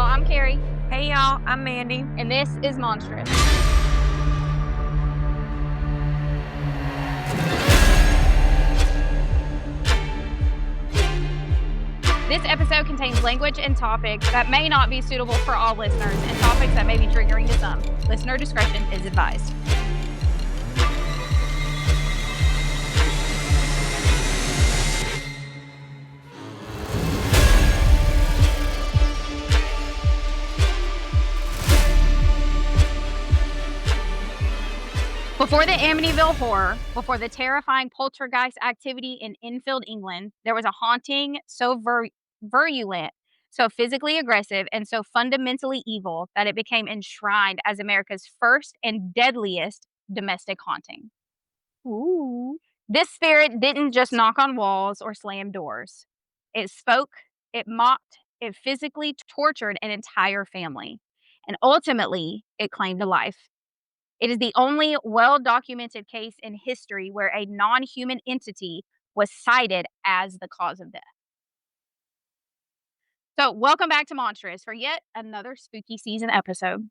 I'm Carrie. Hey y'all, I'm Mandy. And this is Monstrous. This episode contains language and topics that may not be suitable for all listeners and topics that may be triggering to some. Listener discretion is advised. Before the Amityville horror, before the terrifying poltergeist activity in Enfield, England, there was a haunting so virulent, so physically aggressive, and so fundamentally evil that it became enshrined as America's first and deadliest domestic haunting. Ooh. This spirit didn't just knock on walls or slam doors. It spoke, it mocked, it physically tortured an entire family, and ultimately, it claimed a life. It is the only well-documented case in history where a non-human entity was cited as the cause of death. So, welcome back to Monstrous for yet another spooky season episode.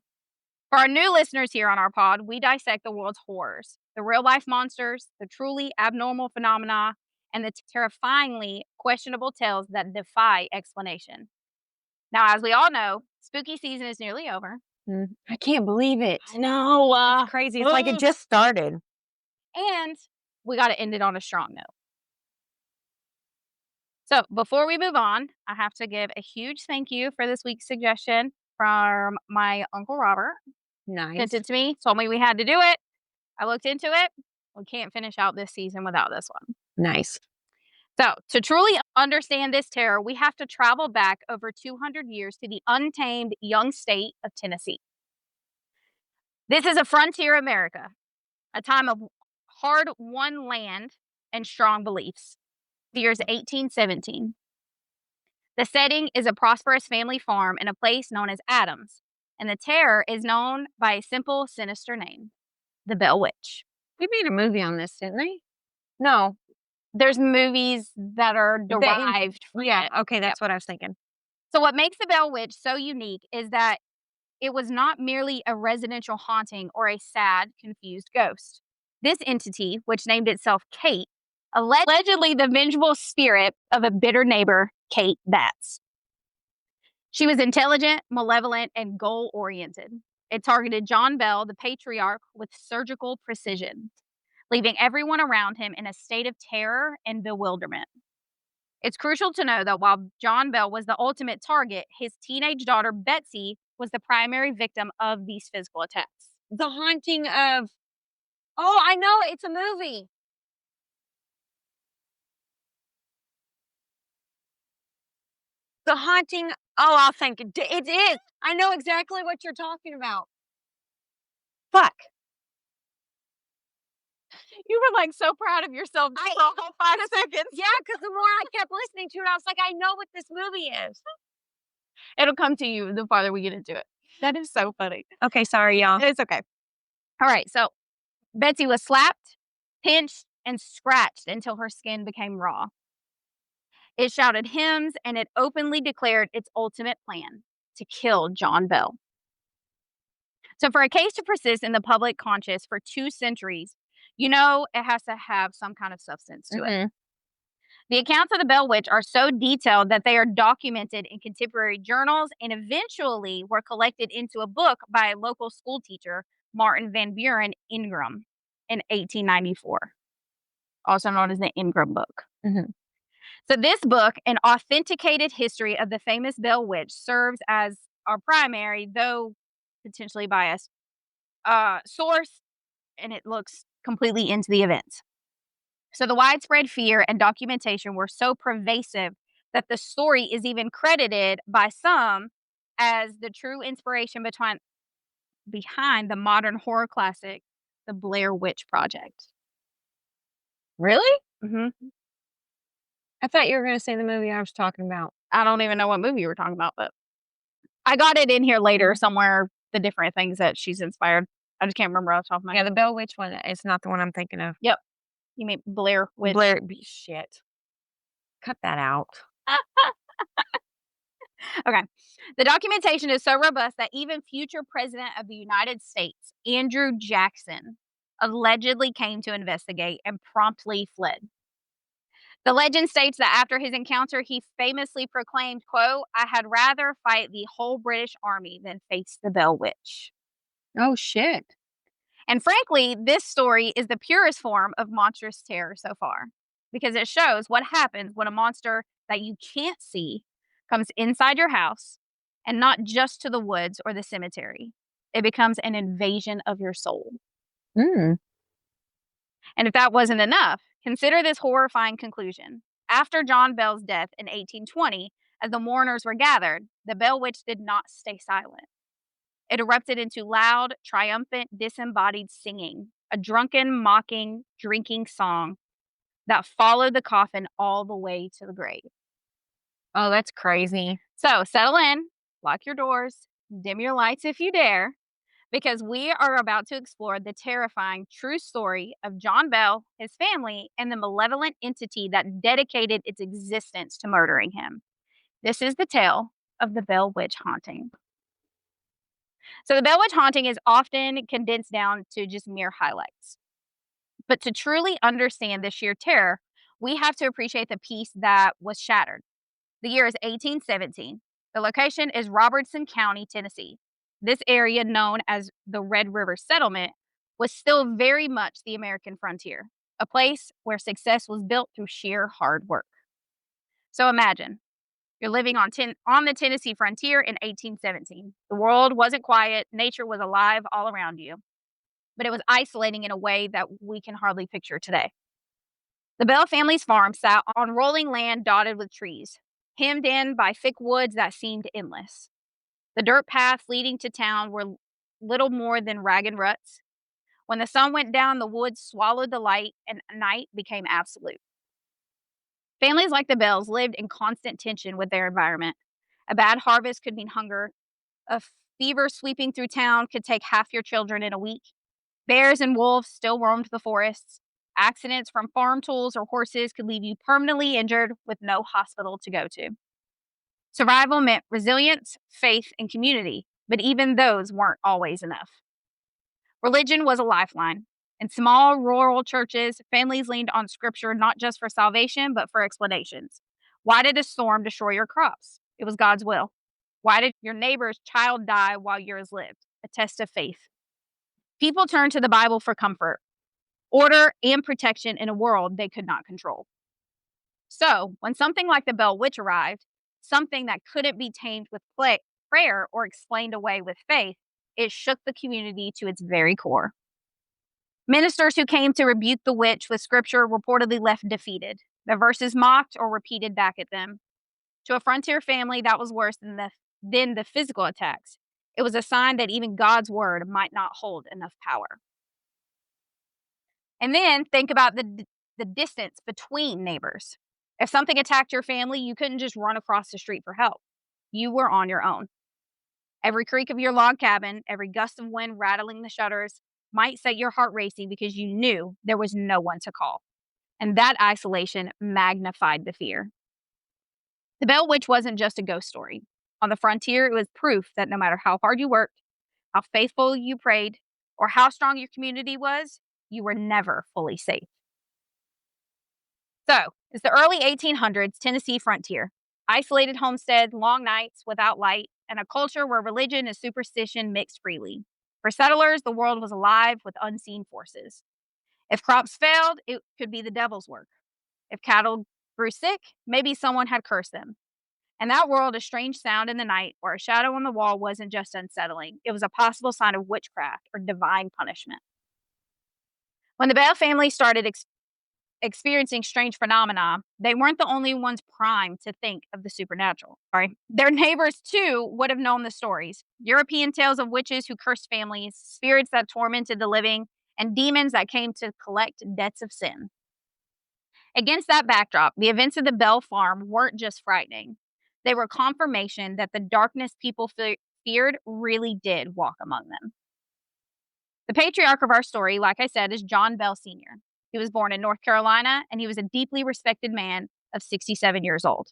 For our new listeners here on our pod, we dissect the world's horrors, the real-life monsters, the truly abnormal phenomena, and the terrifyingly questionable tales that defy explanation. Now, as we all know, spooky season is nearly over. I can't believe it. I know. It's crazy. It's like it just started. And we got to end it on a strong note. So before we move on, I have to give a huge thank you for this week's suggestion from my Uncle Robert. Nice. Sent it to me, told me we had to do it. I looked into it. We can't finish out this season without this one. Nice. So to truly understand this terror, we have to travel back over 200 years to the untamed young state of Tennessee. This is a frontier America, a time of hard-won land and strong beliefs. The year is 1817. The setting is a prosperous family farm in a place known as Adams, and the terror is known by a simple, sinister name, the Bell Witch. We made a movie on this, didn't they? No. There's movies that are derived from it. Okay, that's what I was thinking. So what makes the Bell Witch so unique is that it was not merely a residential haunting or a sad, confused ghost. This entity, which named itself Kate, allegedly the vengeful spirit of a bitter neighbor, Kate Batts. She was intelligent, malevolent, and goal-oriented. It targeted John Bell, the patriarch, with surgical precision, leaving everyone around him in a state of terror and bewilderment. It's crucial to know that while John Bell was the ultimate target, his teenage daughter, Betsy, was the primary victim of these physical attacks. The Haunting of... Oh, I know. It's a movie. The Haunting... Oh, I'll think it is. I know exactly what you're talking about. Fuck. You were like so proud of yourself for a whole 5 seconds. Yeah, because the more I kept listening to it, I was like, I know what this movie is. It'll come to you the farther we get into it. That is so funny. Okay, sorry, y'all. It's okay. All right, so Betsy was slapped, pinched, and scratched until her skin became raw. It shouted hymns, and it openly declared its ultimate plan, to kill John Bell. So for a case to persist in the public conscious for 2 centuries, you know it has to have some kind of substance to it. The accounts of the Bell Witch are so detailed that they are documented in contemporary journals and eventually were collected into a book by a local school teacher, Martin Van Buren Ingram, in 1894, also known as the Ingram Book. So this book, an authenticated history of the famous Bell Witch, serves as our primary, though potentially biased, source, and it looks completely into the events. So the widespread fear and documentation were so pervasive that the story is even credited by some as the true inspiration behind the modern horror classic, The Blair Witch Project. Really? Mm-hmm. I thought you were going to say the movie I was talking about. I don't even know what movie you were talking about, but I got it in here later somewhere, the different things that she's inspired. I just can't remember off the top of my head. Yeah, the Bell Witch one is not the one I'm thinking of. Yep. You mean Blair Witch? Shit. Cut that out. Okay. The documentation is so robust that even future President of the United States, Andrew Jackson, allegedly came to investigate and promptly fled. The legend states that after his encounter, he famously proclaimed, quote, "I had rather fight the whole British army than face the Bell Witch." Oh, shit. And frankly, this story is the purest form of monstrous terror so far because it shows what happens when a monster that you can't see comes inside your house and not just to the woods or the cemetery. It becomes an invasion of your soul. Mm. And if that wasn't enough, consider this horrifying conclusion. After John Bell's death in 1820, as the mourners were gathered, the Bell Witch did not stay silent. It erupted into loud, triumphant, disembodied singing, a drunken, mocking, drinking song that followed the coffin all the way to the grave. Oh, that's crazy. So settle in, lock your doors, dim your lights if you dare, because we are about to explore the terrifying true story of John Bell, his family, and the malevolent entity that dedicated its existence to murdering him. This is the tale of the Bell Witch haunting. So, the Bell Witch haunting is often condensed down to just mere highlights. But to truly understand the sheer terror, we have to appreciate the piece that was shattered. The year is 1817. The location is Robertson County, Tennessee. This area, known as the Red River Settlement, was still very much the American frontier, a place where success was built through sheer hard work. So imagine you're living on the Tennessee frontier in 1817. The world wasn't quiet, nature was alive all around you, but it was isolating in a way that we can hardly picture today. The Bell family's farm sat on rolling land dotted with trees, hemmed in by thick woods that seemed endless. The dirt paths leading to town were little more than ragged ruts. When the sun went down, the woods swallowed the light, and night became absolute. Families like the Bells lived in constant tension with their environment. A bad harvest could mean hunger. A fever sweeping through town could take half your children in a week. Bears and wolves still roamed the forests. Accidents from farm tools or horses could leave you permanently injured with no hospital to go to. Survival meant resilience, faith, and community, but even those weren't always enough. Religion was a lifeline. In small rural churches, families leaned on scripture not just for salvation, but for explanations. Why did a storm destroy your crops? It was God's will. Why did your neighbor's child die while yours lived? A test of faith. People turned to the Bible for comfort, order, and protection in a world they could not control. So, when something like the Bell Witch arrived, something that couldn't be tamed with prayer or explained away with faith, it shook the community to its very core. Ministers who came to rebuke the witch with scripture reportedly left defeated. The verses mocked or repeated back at them. To a frontier family, that was worse than the physical attacks. It was a sign that even God's word might not hold enough power. And then think about the distance between neighbors. If something attacked your family, you couldn't just run across the street for help. You were on your own. Every creak of your log cabin, every gust of wind rattling the shutters might set your heart racing because you knew there was no one to call. And that isolation magnified the fear. The Bell Witch wasn't just a ghost story. On the frontier, it was proof that no matter how hard you worked, how faithful you prayed, or how strong your community was, you were never fully safe. So, it's the early 1800s Tennessee frontier. Isolated homesteads, long nights without light, and a culture where religion and superstition mixed freely. For settlers, the world was alive with unseen forces. If crops failed, it could be the devil's work. If cattle grew sick, maybe someone had cursed them. In that world, a strange sound in the night or a shadow on the wall wasn't just unsettling. It was a possible sign of witchcraft or divine punishment. When the Bell family started experiencing strange phenomena, they weren't the only ones primed to think of the supernatural. Sorry. Their neighbors, too, would have known the stories. European tales of witches who cursed families, spirits that tormented the living, and demons that came to collect debts of sin. Against that backdrop, the events of the Bell farm weren't just frightening. They were confirmation that the darkness people feared really did walk among them. The patriarch of our story, like I said, is John Bell Sr. He was born in North Carolina, and he was a deeply respected man of 67 years old.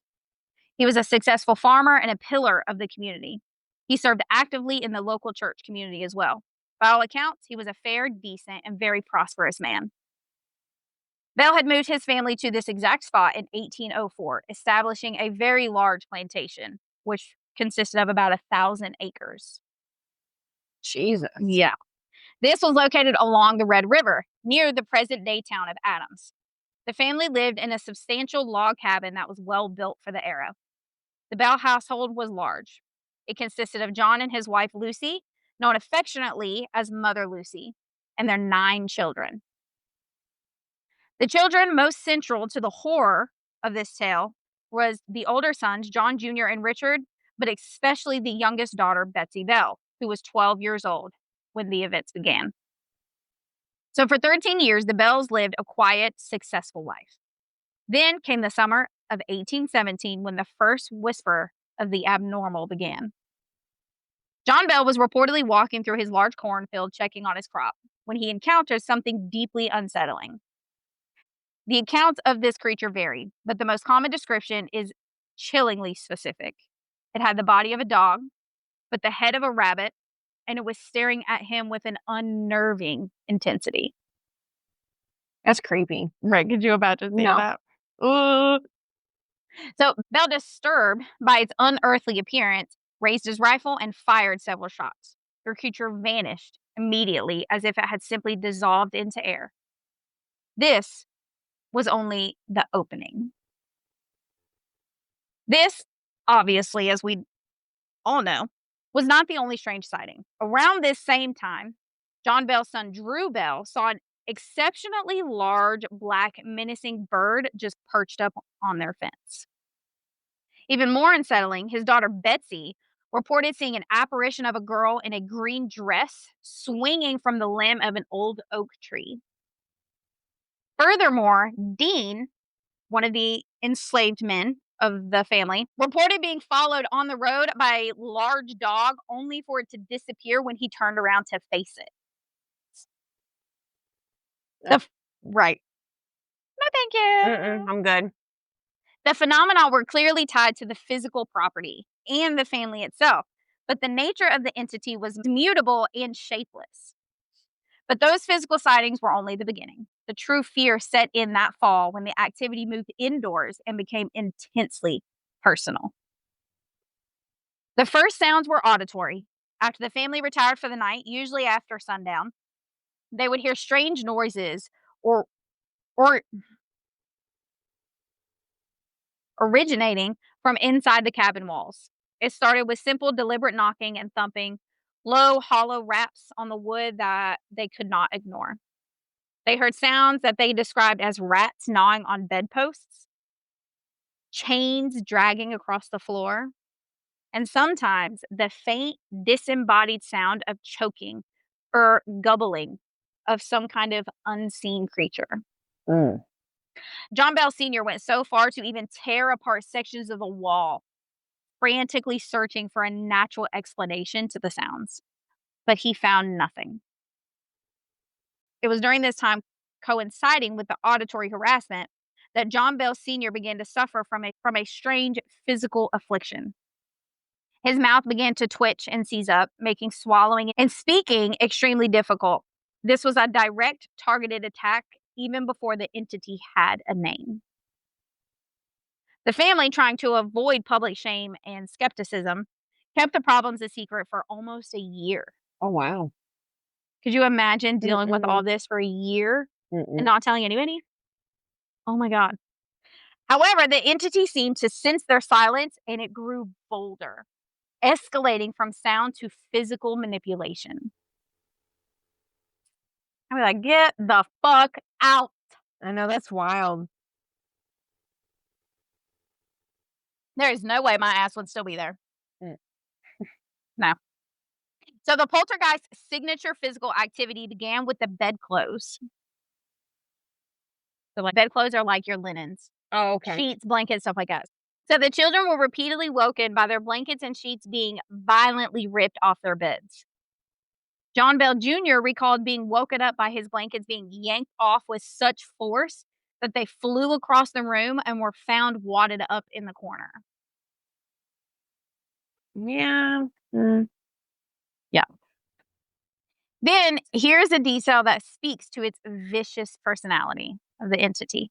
He was a successful farmer and a pillar of the community. He served actively in the local church community as well. By all accounts, he was a fair, decent, and very prosperous man. Bell had moved his family to this exact spot in 1804, establishing a very large plantation, which consisted of about 1,000 acres. Jesus. Yeah. This was located along the Red River, near the present-day town of Adams. The family lived in a substantial log cabin that was well built for the era. The Bell household was large. It consisted of John and his wife Lucy, known affectionately as Mother Lucy, and their 9 children. The children most central to the horror of this tale was the older sons, John Jr. and Richard, but especially the youngest daughter, Betsy Bell, who was 12 years old when the events began. So for 13 years, the Bells lived a quiet, successful life. Then came the summer of 1817 when the first whisper of the abnormal began. John Bell was reportedly walking through his large cornfield checking on his crop when he encountered something deeply unsettling. The accounts of this creature vary, but the most common description is chillingly specific. It had the body of a dog, but the head of a rabbit, and it was staring at him with an unnerving intensity. That's creepy. Right, could you imagine seeing No. that? Ooh. So Bell, disturbed by its unearthly appearance, raised his rifle and fired several shots. The creature vanished immediately as if it had simply dissolved into air. This was only the opening. This, obviously, as we all know, was not the only strange sighting. Around this same time, John Bell's son Drew Bell saw an exceptionally large, black, menacing bird just perched up on their fence. Even more unsettling, his daughter Betsy reported seeing an apparition of a girl in a green dress swinging from the limb of an old oak tree. Furthermore, Dean, one of the enslaved men of the family, reported being followed on the road by a large dog only for it to disappear when he turned around to face it. Right. No, thank you. I'm good. The phenomena were clearly tied to the physical property and the family itself, but the nature of the entity was mutable and shapeless. But those physical sightings were only the beginning. The true fear set in that fall when the activity moved indoors and became intensely personal. The first sounds were auditory. After the family retired for the night, usually after sundown, they would hear strange noises or originating from inside the cabin walls. It started with simple, deliberate knocking and thumping, low, hollow raps on the wood that they could not ignore. They heard sounds that they described as rats gnawing on bedposts, chains dragging across the floor, and sometimes the faint, disembodied sound of choking or gubbling of some kind of unseen creature. John Bell Sr. went so far to even tear apart sections of the wall, frantically searching for a natural explanation to the sounds. But he found nothing. It was during this time, coinciding with the auditory harassment, that John Bell Sr. began to suffer from a strange physical affliction. His mouth began to twitch and seize up, making swallowing and speaking extremely difficult. This was a direct, targeted attack even before the entity had a name. The family, trying to avoid public shame and skepticism, kept the problems a secret for almost a year. Oh, wow. Could you imagine dealing with all this for a year and not telling anybody? Oh my God. However, the entity seemed to sense their silence and it grew bolder, escalating from sound to physical manipulation. I was like, get the fuck out. I know, that's wild. There is no way my ass would still be there. Mm. No. So the poltergeist's signature physical activity began with the bedclothes. So like bedclothes are like your linens. Oh, okay. Sheets, blankets, stuff like that. So the children were repeatedly woken by their blankets and sheets being violently ripped off their beds. John Bell Jr. recalled being woken up by his blankets being yanked off with such force that they flew across the room and were found wadded up in the corner. Yeah. Mm. Yeah. Then here's a detail that speaks to its vicious personality of the entity.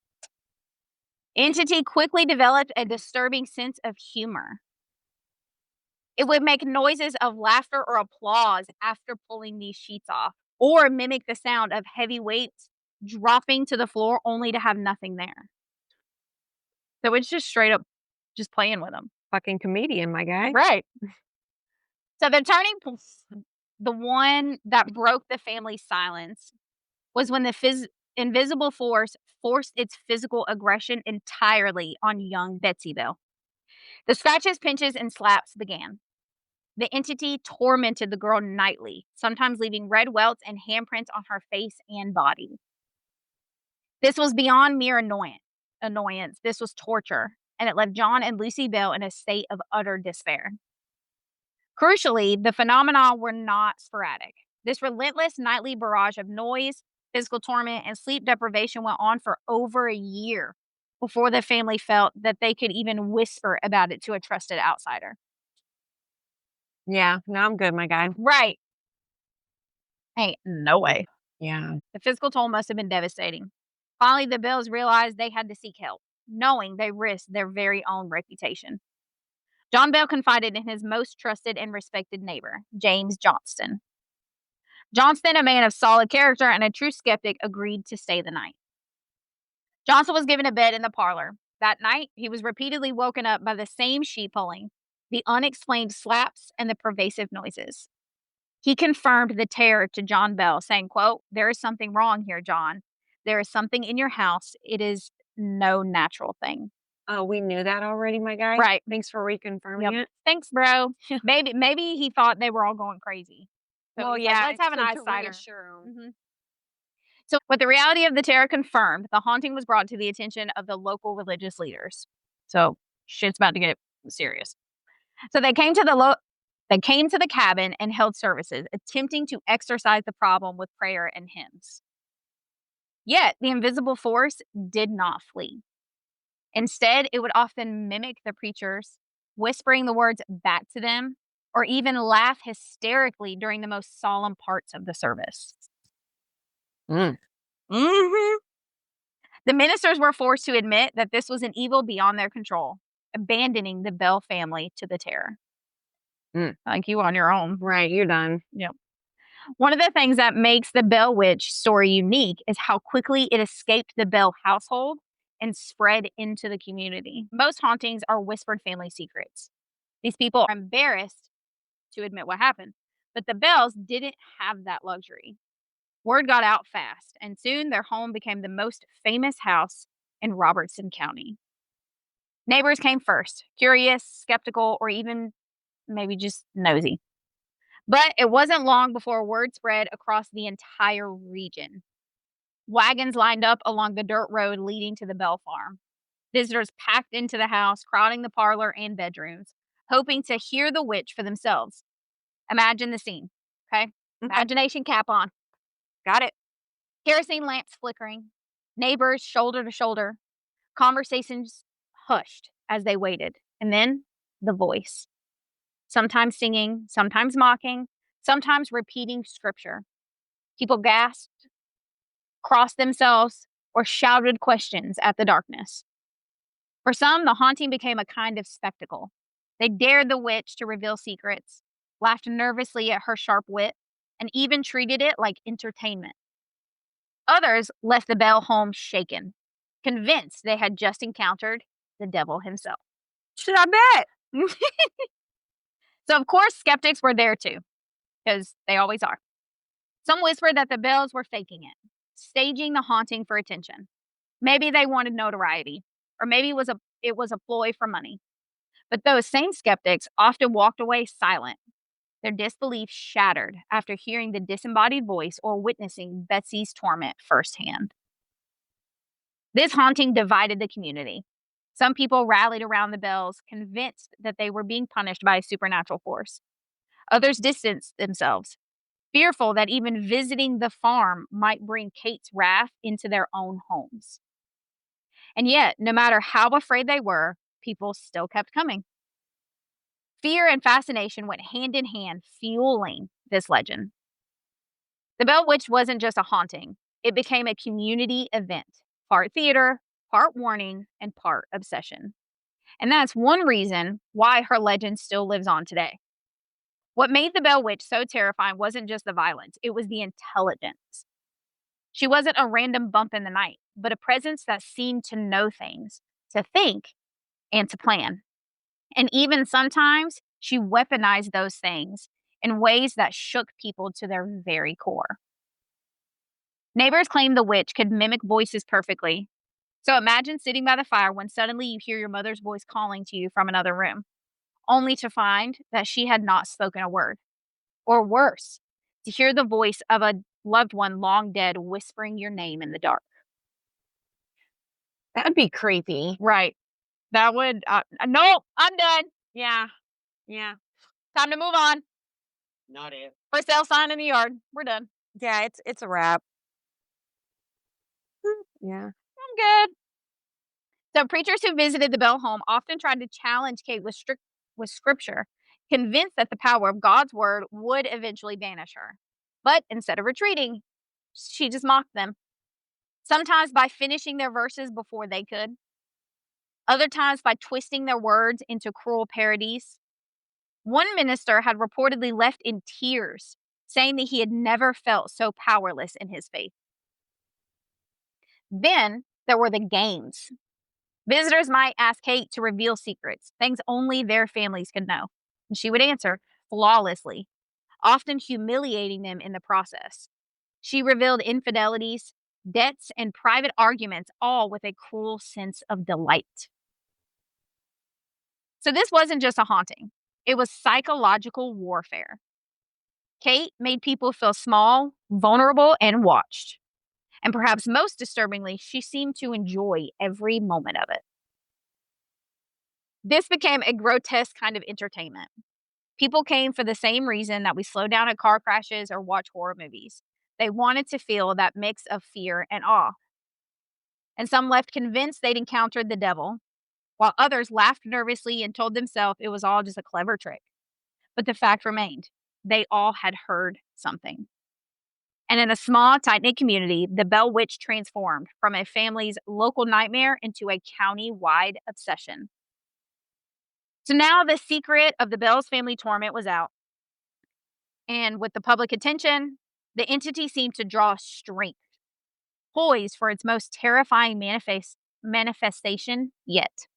Entity quickly developed a disturbing sense of humor. It would make noises of laughter or applause after pulling these sheets off, or mimic the sound of heavy weights dropping to the floor only to have nothing there. So it's just straight up just playing with them. Fucking comedian, my guy. Right. So the one that broke the family's silence, was when the invisible force forced its physical aggression entirely on young Betsy Bell. The scratches, pinches, and slaps began. The entity tormented the girl nightly, sometimes leaving red welts and handprints on her face and body. This was beyond mere annoyance. This was torture, and it left John and Lucy Bell in a state of utter despair. Crucially, the phenomena were not sporadic. This relentless nightly barrage of noise, physical torment, and sleep deprivation went on for over a year before the family felt that they could even whisper about it to a trusted outsider. Yeah. No, I'm good, my guy. Right. Ain't no way. Yeah. The physical toll must have been devastating. Finally, the Bills realized they had to seek help, knowing they risked their very own reputation. John Bell confided in his most trusted and respected neighbor, James Johnston. Johnston, a man of solid character and a true skeptic, agreed to stay the night. Johnson was given a bed in the parlor. That night, he was repeatedly woken up by the same sheet pulling, the unexplained slaps, and the pervasive noises. He confirmed the terror to John Bell, saying, quote, "There is something wrong here, John. There is something in your house. It is no natural thing." Oh, we knew that already, my guy. Right. Thanks for reconfirming Yep. it. Thanks, bro. Maybe he thought they were all going crazy. So Well, he's like, yeah, let's have an to eyesider. reassure him. So, with the reality of the terror confirmed, the haunting was brought to the attention of the local religious leaders. So, shit's about to get serious. So they came to the cabin and held services, attempting to exorcise the problem with prayer and hymns. Yet, the invisible force did not flee. Instead, it would often mimic the preachers, whispering the words back to them, or even laugh hysterically during the most solemn parts of the service. Mm. Mhm. The ministers were forced to admit that this was an evil beyond their control, abandoning the Bell family to the terror. Mm. Like you on your own. Right, you're done. Yep. One of the things that makes the Bell Witch story unique is how quickly it escaped the Bell household and spread into the community. Most hauntings are whispered family secrets. These people are embarrassed to admit what happened, but the Bells didn't have that luxury. Word got out fast, and soon their home became the most famous house in Robertson County. Neighbors came first, curious, skeptical, or even maybe just nosy. But it wasn't long before word spread across the entire region. Wagons lined up along the dirt road leading to the Bell farm. Visitors packed into the house, crowding the parlor and bedrooms, hoping to hear the witch for themselves. Imagine the scene, okay? Imagination cap on. Got it. Kerosene lamps flickering, neighbors shoulder to shoulder, conversations hushed as they waited. And then the voice, sometimes singing, sometimes mocking, sometimes repeating scripture. People gasped, crossed themselves, or shouted questions at the darkness. For some, the haunting became a kind of spectacle. They dared the witch to reveal secrets, laughed nervously at her sharp wit, and even treated it like entertainment. Others left the Bell home shaken, convinced they had just encountered the devil himself. Should I bet? So, of course, skeptics were there too, because they always are. Some whispered that the Bells were faking it, staging the haunting for attention. Maybe they wanted notoriety, or maybe it was a ploy for money. But those same skeptics often walked away silent, their disbelief shattered after hearing the disembodied voice or witnessing Betsy's torment firsthand. This haunting divided the community. Some people rallied around the Bells, convinced that they were being punished by a supernatural force. Others distanced themselves, fearful that even visiting the farm might bring Kate's wrath into their own homes. And yet, no matter how afraid they were, people still kept coming. Fear and fascination went hand in hand, fueling this legend. The Bell Witch wasn't just a haunting, it became a community event, part theater, part warning, and part obsession. And that's one reason why her legend still lives on today. What made the Bell Witch so terrifying wasn't just the violence, it was the intelligence. She wasn't a random bump in the night, but a presence that seemed to know things, to think, and to plan. And even sometimes she weaponized those things in ways that shook people to their very core. Neighbors claimed the witch could mimic voices perfectly. So imagine sitting by the fire when suddenly you hear your mother's voice calling to you from another room, only to find that she had not spoken a word. Or worse, to hear the voice of a loved one long dead whispering your name in the dark. That would be creepy. Right. That would, no, I'm done. Yeah. Yeah. Time to move on. Not it. For sale sign in the yard. We're done. Yeah, it's a wrap. Yeah. I'm good. So preachers who visited the Bell home often tried to challenge Kate with scripture, convinced that the power of God's word would eventually banish her. But instead of retreating, she just mocked them. Sometimes by finishing their verses before they could, other times by twisting their words into cruel parodies. One minister had reportedly left in tears, saying that he had never felt so powerless in his faith. Then there were the games. Visitors might ask Kate to reveal secrets, things only their families could know. And she would answer flawlessly, often humiliating them in the process. She revealed infidelities, debts, and private arguments, all with a cruel sense of delight. So this wasn't just a haunting, it was psychological warfare. Kate made people feel small, vulnerable, and watched. And perhaps most disturbingly, she seemed to enjoy every moment of it. This became a grotesque kind of entertainment. People came for the same reason that we slow down at car crashes or watch horror movies. They wanted to feel that mix of fear and awe. And some left convinced they'd encountered the devil, while others laughed nervously and told themselves it was all just a clever trick. But the fact remained they all had heard something. And in a small, tight knit community, the Bell Witch transformed from a family's local nightmare into a county wide obsession. So now the secret of the Bell's family torment was out. And with the public attention, the entity seemed to draw strength, poised for its most terrifying manifestation yet.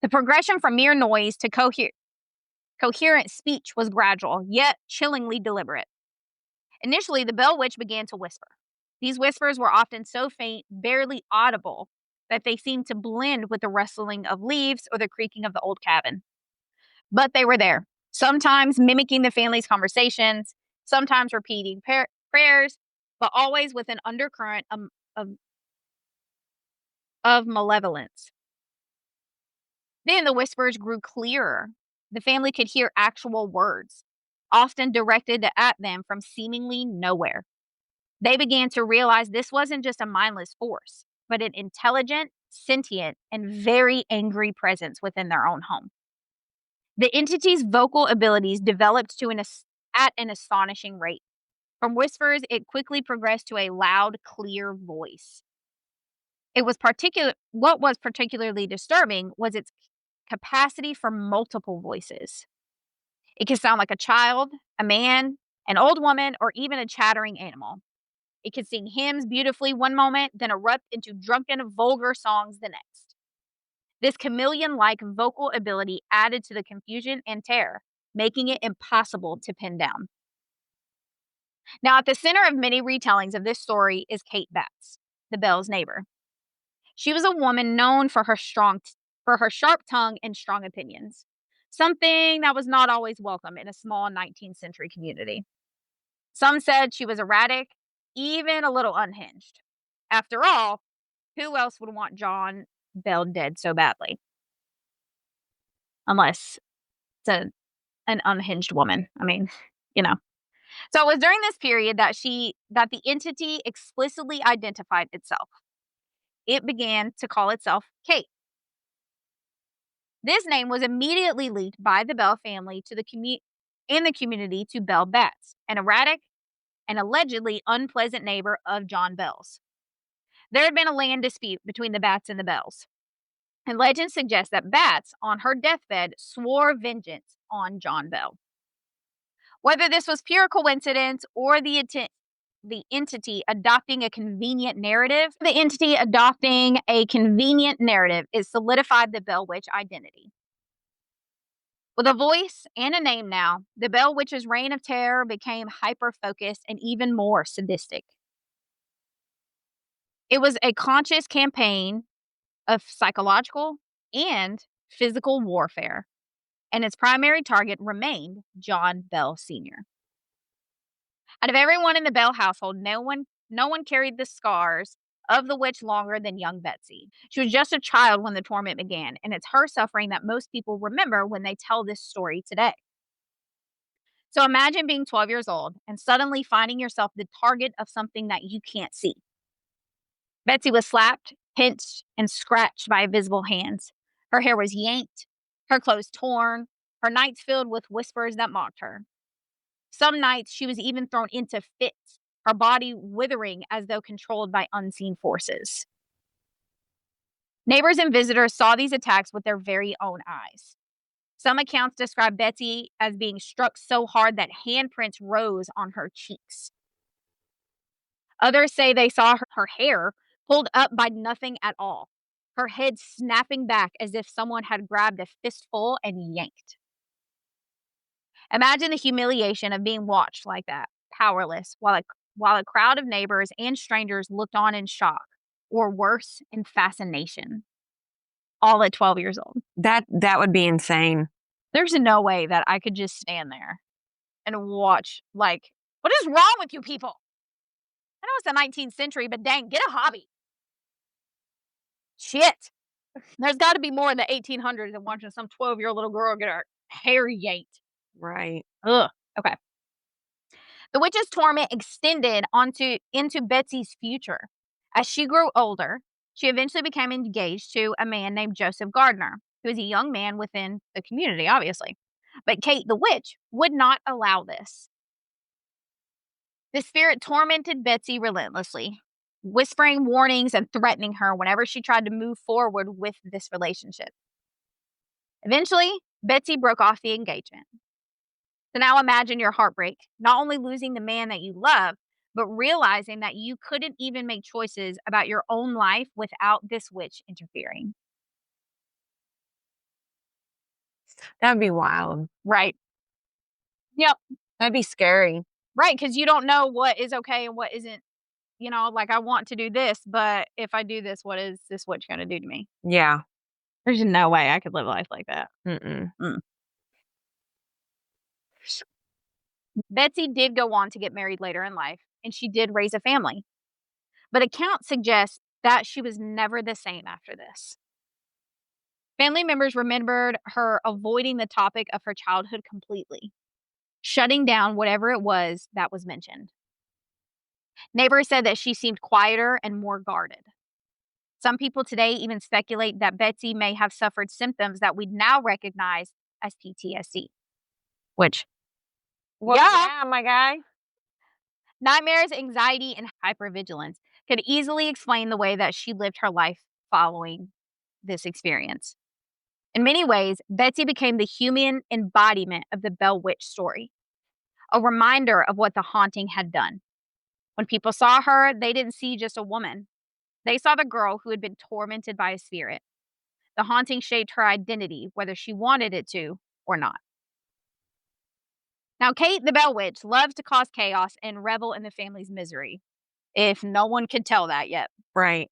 The progression from mere noise to coherent speech was gradual, yet chillingly deliberate. Initially, the Bell Witch began to whisper. These whispers were often so faint, barely audible, that they seemed to blend with the rustling of leaves or the creaking of the old cabin. But they were there, sometimes mimicking the family's conversations, sometimes repeating prayers, but always with an undercurrent of, of malevolence. Then the whispers grew clearer. The family could hear actual words, often directed at them from seemingly nowhere. They began to realize this wasn't just a mindless force, but an intelligent, sentient, and very angry presence within their own home. The entity's vocal abilities developed at an astonishing rate. From whispers, it quickly progressed to a loud, clear voice. What was particularly disturbing was its capacity for multiple voices. It could sound like a child, a man, an old woman, or even a chattering animal. It could sing hymns beautifully one moment, then erupt into drunken, vulgar songs the next. This chameleon-like vocal ability added to the confusion and terror, making it impossible to pin down. Now, at the center of many retellings of this story is Kate Batts, the Bell's neighbor. She was a woman known for her sharp tongue and strong opinions, something that was not always welcome in a small 19th century community. Some said she was erratic, even a little unhinged. After all, who else would want John Bell dead so badly? Unless it's an unhinged woman. I mean, you know. So it was during this period that the entity explicitly identified itself. It began to call itself Kate. This name was immediately leaked by the Bell family to in the community to Bell Bats, an erratic and allegedly unpleasant neighbor of John Bell's. There had been a land dispute between the Bats and the Bells, and legend suggests that Bats, on her deathbed, swore vengeance on John Bell. Whether this was pure coincidence or the entity adopting a convenient narrative, it solidified the Bell Witch identity. With a voice and a name now, the Bell Witch's reign of terror became hyper-focused and even more sadistic. It was a conscious campaign of psychological and physical warfare, and its primary target remained John Bell Sr. Out of everyone in the Bell household, no one carried the scars of the witch longer than young Betsy. She was just a child when the torment began, and it's her suffering that most people remember when they tell this story today. So imagine being 12 years old and suddenly finding yourself the target of something that you can't see. Betsy was slapped, pinched, and scratched by invisible hands. Her hair was yanked, her clothes torn, her nights filled with whispers that mocked her. Some nights she was even thrown into fits, her body withering as though controlled by unseen forces. Neighbors and visitors saw these attacks with their very own eyes. Some accounts describe Betsy as being struck so hard that handprints rose on her cheeks. Others say they saw her hair pulled up by nothing at all, her head snapping back as if someone had grabbed a fistful and yanked. Imagine the humiliation of being watched like that, powerless, while a crowd of neighbors and strangers looked on in shock, or worse, in fascination, all at 12 years old. That would be insane. There's no way that I could just stand there and watch, like, what is wrong with you people? I know it's the 19th century, but dang, get a hobby. Shit. There's got to be more in the 1800s than watching some 12-year-old little girl get her hair yanked. Right. Ugh. Okay. The witch's torment extended into Betsy's future. As she grew older, she eventually became engaged to a man named Joseph Gardner, who was a young man within the community, obviously. But Kate the witch would not allow this. The spirit tormented Betsy relentlessly, whispering warnings and threatening her whenever she tried to move forward with this relationship. Eventually, Betsy broke off the engagement. So now imagine your heartbreak, not only losing the man that you love, but realizing that you couldn't even make choices about your own life without this witch interfering. That would be wild. Right. Yep. That'd be scary. Right. Because you don't know what is okay and what isn't. Like I want to do this, but if I do this, what is this witch going to do to me? Yeah. There's no way I could live a life like that. Mm-mm. Betsy did go on to get married later in life, and she did raise a family. But accounts suggest that she was never the same after this. Family members remembered her avoiding the topic of her childhood completely, shutting down whatever it was that was mentioned. Neighbors said that she seemed quieter and more guarded. Some people today even speculate that Betsy may have suffered symptoms that we now recognize as PTSD, which, Well, yeah, my guy. nightmares, anxiety, and hypervigilance could easily explain the way that she lived her life following this experience. In many ways, Betsy became the human embodiment of the Bell Witch story, a reminder of what the haunting had done. When people saw her, they didn't see just a woman. They saw the girl who had been tormented by a spirit. The haunting shaped her identity, whether she wanted it to or not. Now, Kate the Bell Witch loves to cause chaos and revel in the family's misery, if no one could tell that yet. Right.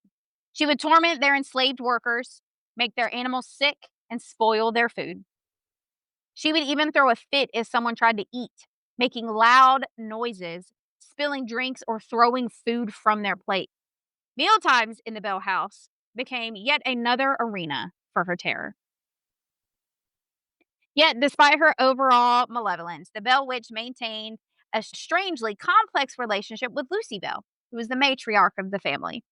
She would torment their enslaved workers, make their animals sick, and spoil their food. She would even throw a fit if someone tried to eat, making loud noises, spilling drinks, or throwing food from their plate. Mealtimes in the Bell house became yet another arena for her terror. Yet, despite her overall malevolence, the Bell Witch maintained a strangely complex relationship with Lucy Bell, who was the matriarch of the family.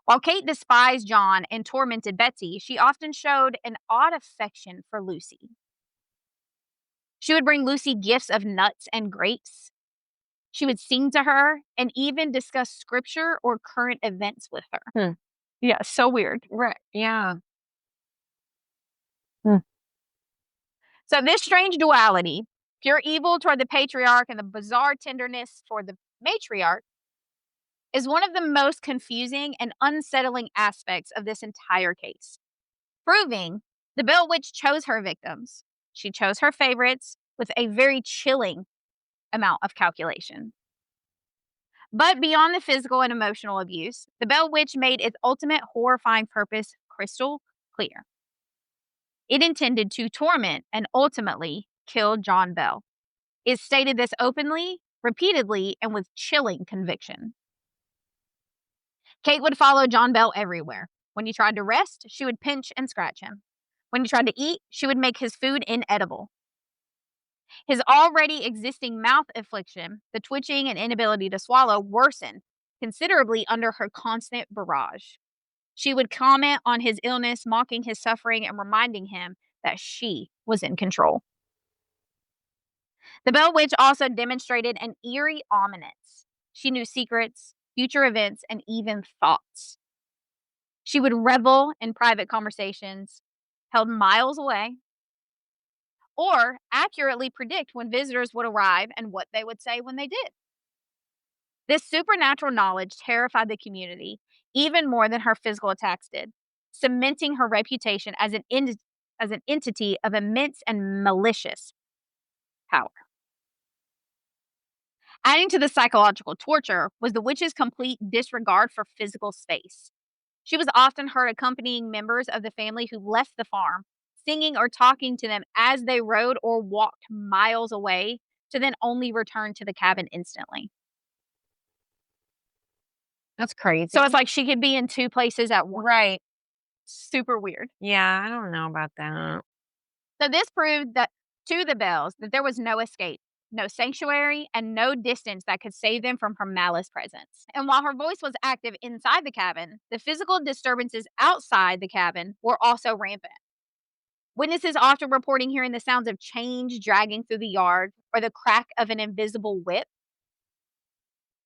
While Kate despised John and tormented Betsy, she often showed an odd affection for Lucy. She would bring Lucy gifts of nuts and grapes. She would sing to her and even discuss scripture or current events with her. Hmm. Yeah, so weird. Right. Yeah. So, this strange duality, pure evil toward the patriarch and the bizarre tenderness toward the matriarch, is one of the most confusing and unsettling aspects of this entire case, proving the Bell Witch chose her victims. She chose her favorites with a very chilling amount of calculation. But beyond the physical and emotional abuse, the Bell Witch made its ultimate horrifying purpose crystal clear. It intended to torment and ultimately kill John Bell. It stated this openly, repeatedly, and with chilling conviction. Kate would follow John Bell everywhere. When he tried to rest, she would pinch and scratch him. When he tried to eat, she would make his food inedible. His already existing mouth affliction, the twitching and inability to swallow, worsened considerably under her constant barrage. She would comment on his illness, mocking his suffering and reminding him that she was in control. The Bell Witch also demonstrated an eerie ominence. She knew secrets, future events, and even thoughts. She would revel in private conversations held miles away, or accurately predict when visitors would arrive and what they would say when they did. This supernatural knowledge terrified the community even more than her physical attacks did, cementing her reputation as an entity of immense and malicious power. Adding to the psychological torture was the witch's complete disregard for physical space. She was often heard accompanying members of the family who left the farm, singing or talking to them as they rode or walked miles away, to then only return to the cabin instantly. That's crazy. So it's like she could be in two places at once. Right. Super weird. Yeah, I don't know about that. So this proved that to the Bells that there was no escape, no sanctuary, and no distance that could save them from her malice presence. And while her voice was active inside the cabin, the physical disturbances outside the cabin were also rampant. Witnesses often reporting hearing the sounds of chains dragging through the yard or the crack of an invisible whip.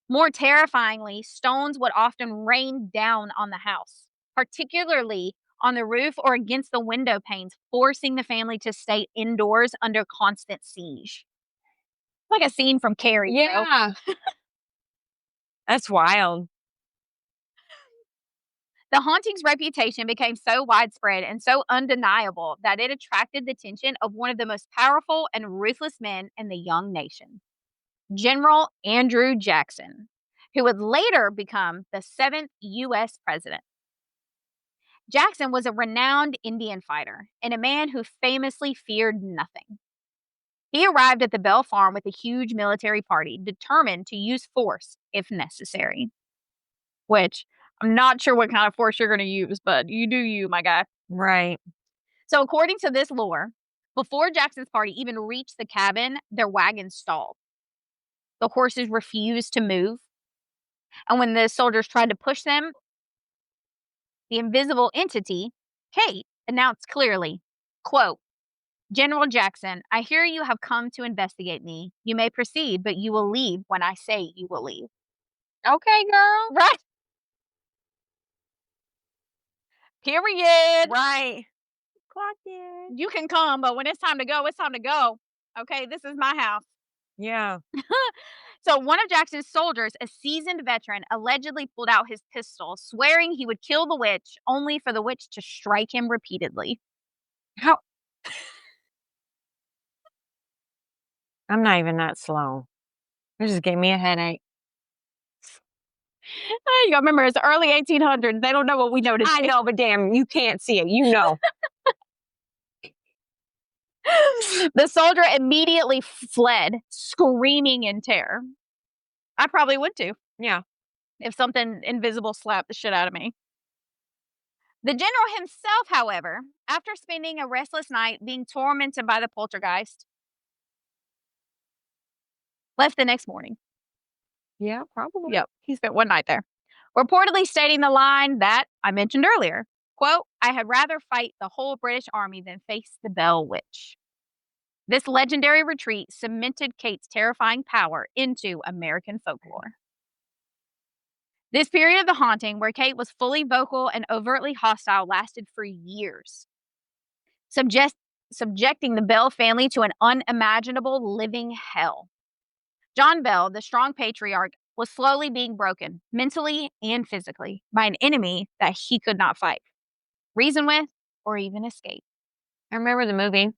More terrifyingly, stones would often rain down on the house, particularly on the roof or against the window panes, forcing the family to stay indoors under constant siege. Like a scene from Carrie. Yeah. That's wild. The haunting's reputation became so widespread and so undeniable that it attracted the attention of one of the most powerful and ruthless men in the young nation, General Andrew Jackson, who would later become the 7th U.S. president. Jackson was a renowned Indian fighter and a man who famously feared nothing. He arrived at the Bell Farm with a huge military party, determined to use force if necessary. Which, I'm not sure what kind of force you're going to use, but you do you, my guy. Right. So according to this lore, before Jackson's party even reached the cabin, their wagon stalled. The horses refused to move. And when the soldiers tried to push them, the invisible entity, Kate, announced clearly, quote, "General Jackson, I hear you have come to investigate me. You may proceed, but you will leave when I say you will leave." Okay, girl. Right? Period. Right. Clock it. You can come, but when it's time to go, it's time to go. Okay, this is my house. Yeah. So one of Jackson's soldiers, a seasoned veteran, allegedly pulled out his pistol, swearing he would kill the witch, only for the witch to strike him repeatedly. How? I'm not even that slow. It just gave me a headache. You gotta remember, it's the early 1800s. They don't know what we know today. I know, but damn, you can't see it. You know. The soldier immediately fled, screaming in terror. I probably would too, Yeah. if something invisible slapped the shit out of me. The general himself, however, after spending a restless night being tormented by the poltergeist, left the next morning. Yeah, probably. Yep, he spent one night there. reportedly stating the line that I mentioned earlier. Quote, I had rather fight the whole British army than face the Bell Witch. This legendary retreat cemented Kate's terrifying power into American folklore. This period of the haunting, where Kate was fully vocal and overtly hostile, lasted for years, subjecting the Bell family to an unimaginable living hell. John Bell, the strong patriarch, was slowly being broken, mentally and physically, by an enemy that he could not fight, reason with, or even escape. I remember the movie,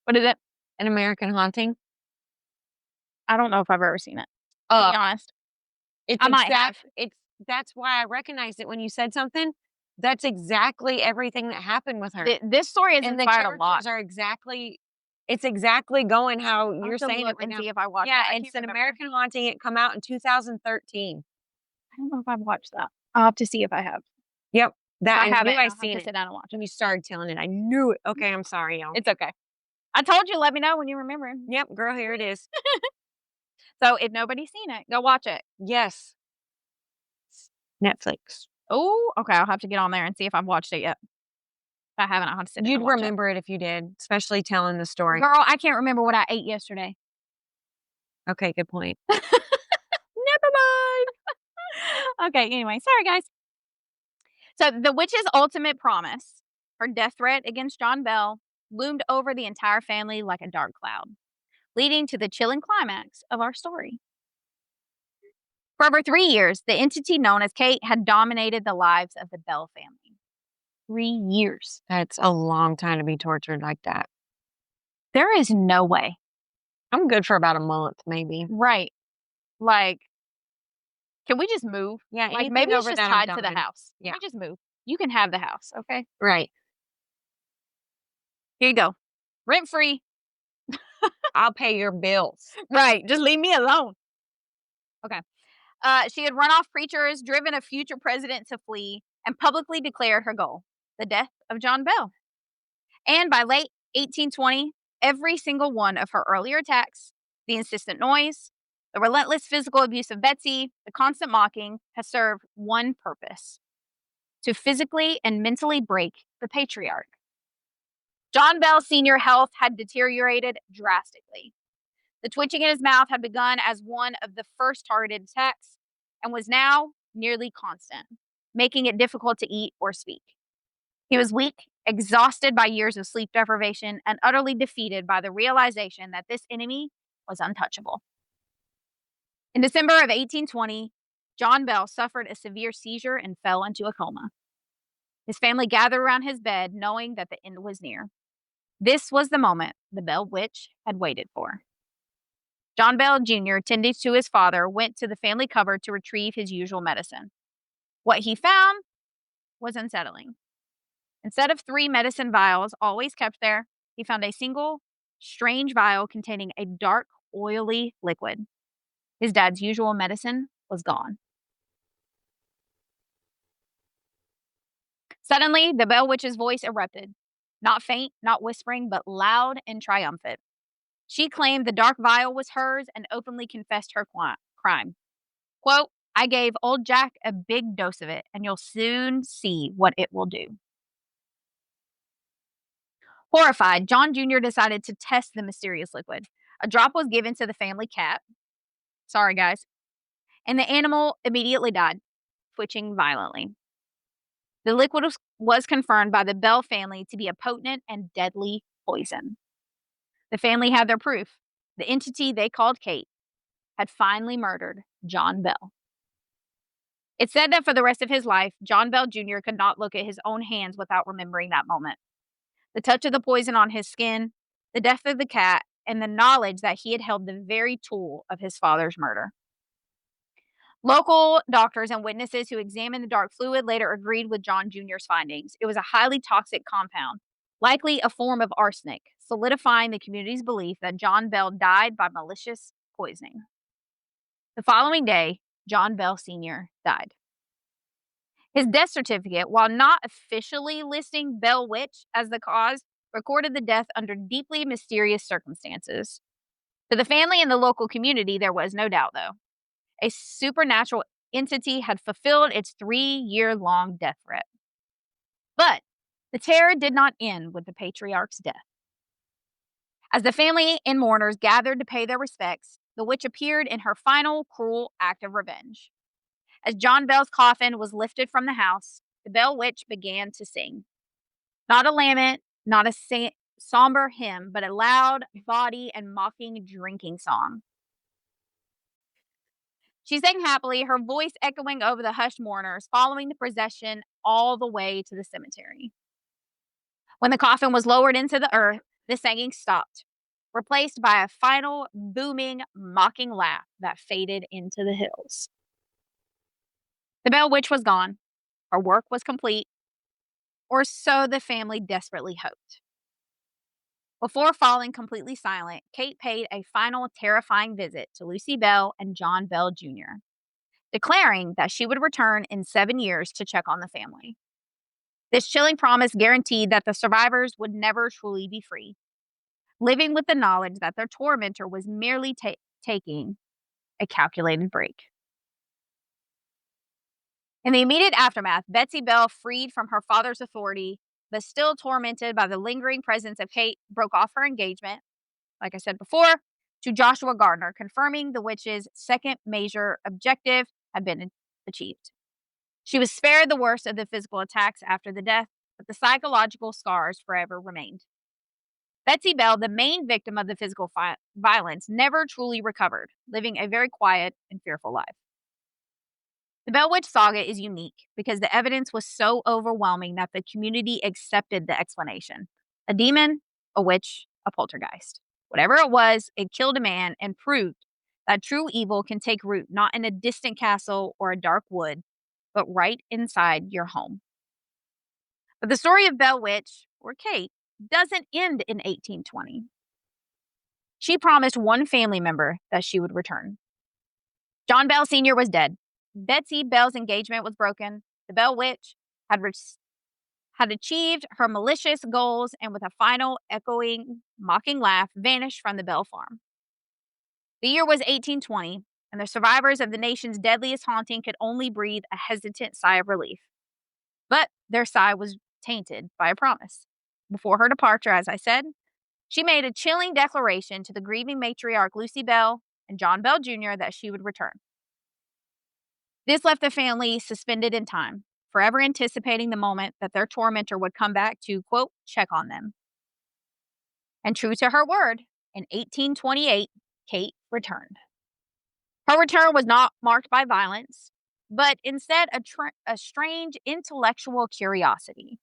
What is it? An American Haunting. I don't know if I've ever seen it, to be honest. It's I might have. That's why I recognized it when you said something. That's exactly everything that happened with her. This story has And the inspired a lot. characters are exactly it's exactly going how I'll you're have to saying it look right and now. see if I watched Yeah, it. I it's can't An remember. American Haunting. It come out in 2013. I don't know if I've watched that. I'll have to see if I have. Yep. If I I haven't, knew I I'll have seen to it sit down and watch it. when you started telling it. I knew it. Okay, I'm sorry, y'all. It's okay. I told you, let me know when you remember. Yep, girl, here it is. So if nobody's seen it, go watch it. Yes. Netflix. Oh, okay. I'll have to get on there and see if I've watched it yet. If I haven't, I'll have to sit down You'd and watch remember it if you did, especially telling the it. story. Girl, I can't remember what I ate yesterday. Okay, good point. Never mind. Okay, anyway, sorry guys. So the witch's ultimate promise, her death threat against John Bell, loomed over the entire family like a dark cloud, leading to the chilling climax of our story. For over 3 years, the entity known as Kate had dominated the lives of the Bell family. 3 years. That's a long time to be tortured like that. There is no way. I'm good for about a month, maybe. Right. Like, can we just move? Yeah, Like, anything maybe it's over just that, I'm tied to the done. house. Yeah. Can we just move? You can have the house, okay? Right. Here you go. Rent free. I'll pay your bills. Right. Just leave me alone. Okay. She had run off preachers, driven a future president to flee, and publicly declared her goal, the death of John Bell. And by late 1820, every single one of her earlier attacks, the insistent noise, the relentless physical abuse of Betsy, the constant mocking, has served one purpose: to physically and mentally break the patriarch. John Bell's senior health had deteriorated drastically. The twitching in his mouth had begun as one of the first targeted attacks and was now nearly constant, making it difficult to eat or speak. He was weak, exhausted by years of sleep deprivation, and utterly defeated by the realization that this enemy was untouchable. In December of 1820, John Bell suffered a severe seizure and fell into a coma. His family gathered around his bed, knowing that the end was near. This was the moment the Bell Witch had waited for. John Bell Jr., tending to his father, went to the family cupboard to retrieve his usual medicine. What he found was unsettling. Instead of 3 medicine vials always kept there, he found a single, strange vial containing a dark, oily liquid. His dad's usual medicine was gone. Suddenly, the Bell Witch's voice erupted. Not faint, not whispering, but loud and triumphant. She claimed the dark vial was hers and openly confessed her crime. Quote, I gave old Jack a big dose of it, and you'll soon see what it will do. Horrified, John Jr. decided to test the mysterious liquid. A drop was given to the family cat. Sorry, guys. And the animal immediately died, twitching violently. The liquid was confirmed by the Bell family to be a potent and deadly poison. The family had their proof. The entity they called Kate had finally murdered John Bell. It's said that for the rest of his life, John Bell Jr. could not look at his own hands without remembering that moment. The touch of the poison on his skin, the death of the cat, and the knowledge that he had held the very tool of his father's murder. Local doctors and witnesses who examined the dark fluid later agreed with John Jr.'s findings. It was a highly toxic compound, likely a form of arsenic, solidifying the community's belief that John Bell died by malicious poisoning. The following day, John Bell Sr. died. His death certificate, while not officially listing Bell Witch as the cause, recorded the death under deeply mysterious circumstances. To the family and the local community, there was no doubt, though. A supernatural entity had fulfilled its 3-year-long death threat. But the terror did not end with the patriarch's death. As the family and mourners gathered to pay their respects, the witch appeared in her final cruel act of revenge. As John Bell's coffin was lifted from the house, the Bell Witch began to sing. Not a lament, not a somber hymn, but a loud, bawdy, and mocking drinking song. She sang happily, her voice echoing over the hushed mourners, following the procession all the way to the cemetery. When the coffin was lowered into the earth, the singing stopped, replaced by a final, booming, mocking laugh that faded into the hills. The Bell Witch was gone. Her work was complete, or so the family desperately hoped. Before falling completely silent, Kate paid a final terrifying visit to Lucy Bell and John Bell Jr., declaring that she would return in 7 years to check on the family. This chilling promise guaranteed that the survivors would never truly be free, living with the knowledge that their tormentor was merely taking a calculated break. In the immediate aftermath, Betsy Bell, freed from her father's authority, but still tormented by the lingering presence of Kate, broke off her engagement, like I said before, to Joshua Gardner, confirming the witch's second major objective had been achieved. She was spared the worst of the physical attacks after the death, but the psychological scars forever remained. Betsy Bell, the main victim of the physical violence, never truly recovered, living a very quiet and fearful life. The Bell Witch saga is unique because the evidence was so overwhelming that the community accepted the explanation. A demon, a witch, a poltergeist. Whatever it was, it killed a man and proved that true evil can take root not in a distant castle or a dark wood, but right inside your home. But the story of Bell Witch, or Kate, doesn't end in 1820. She promised one family member that she would return. John Bell Sr. was dead. Betsy Bell's engagement was broken. The Bell Witch had achieved her malicious goals and with a final echoing, mocking laugh vanished from the Bell farm. The year was 1820, and the survivors of the nation's deadliest haunting could only breathe a hesitant sigh of relief. But their sigh was tainted by a promise. Before her departure, as I said, she made a chilling declaration to the grieving matriarch Lucy Bell and John Bell Jr. that she would return. This left the family suspended in time, forever anticipating the moment that their tormentor would come back to, quote, check on them. And true to her word, in 1828, Kate returned. Her return was not marked by violence, but instead a strange intellectual curiosity.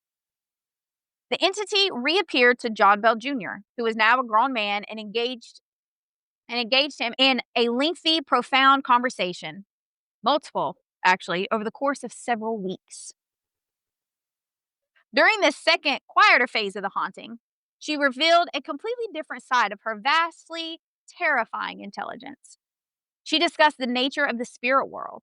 The entity reappeared to John Bell Jr., who was now a grown man, and engaged him in a lengthy, profound conversation. Multiple, actually, over the course of several weeks. During this second, quieter phase of the haunting, she revealed a completely different side of her vastly terrifying intelligence. She discussed the nature of the spirit world,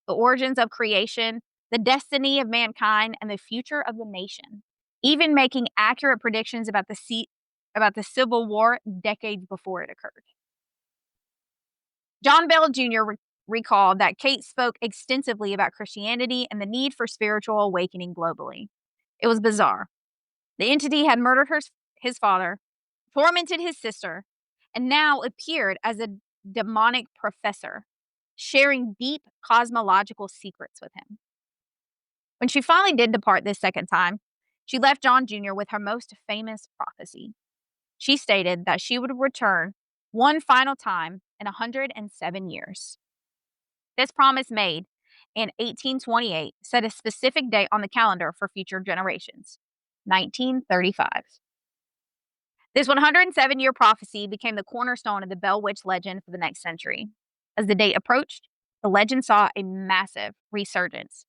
the origins of creation, the destiny of mankind, and the future of the nation, even making accurate predictions about the Civil War decades before it occurred. John Bell Jr. recalled that Kate spoke extensively about Christianity and the need for spiritual awakening globally. It was bizarre. The entity had murdered his father, tormented his sister, and now appeared as a demonic professor, sharing deep cosmological secrets with him. When she finally did depart this second time, she left John Jr. with her most famous prophecy. She stated that she would return one final time in 107 years. This promise made in 1828 set a specific date on the calendar for future generations, 1935. This 107-year prophecy became the cornerstone of the Bell Witch legend for the next century. As the date approached, the legend saw a massive resurgence.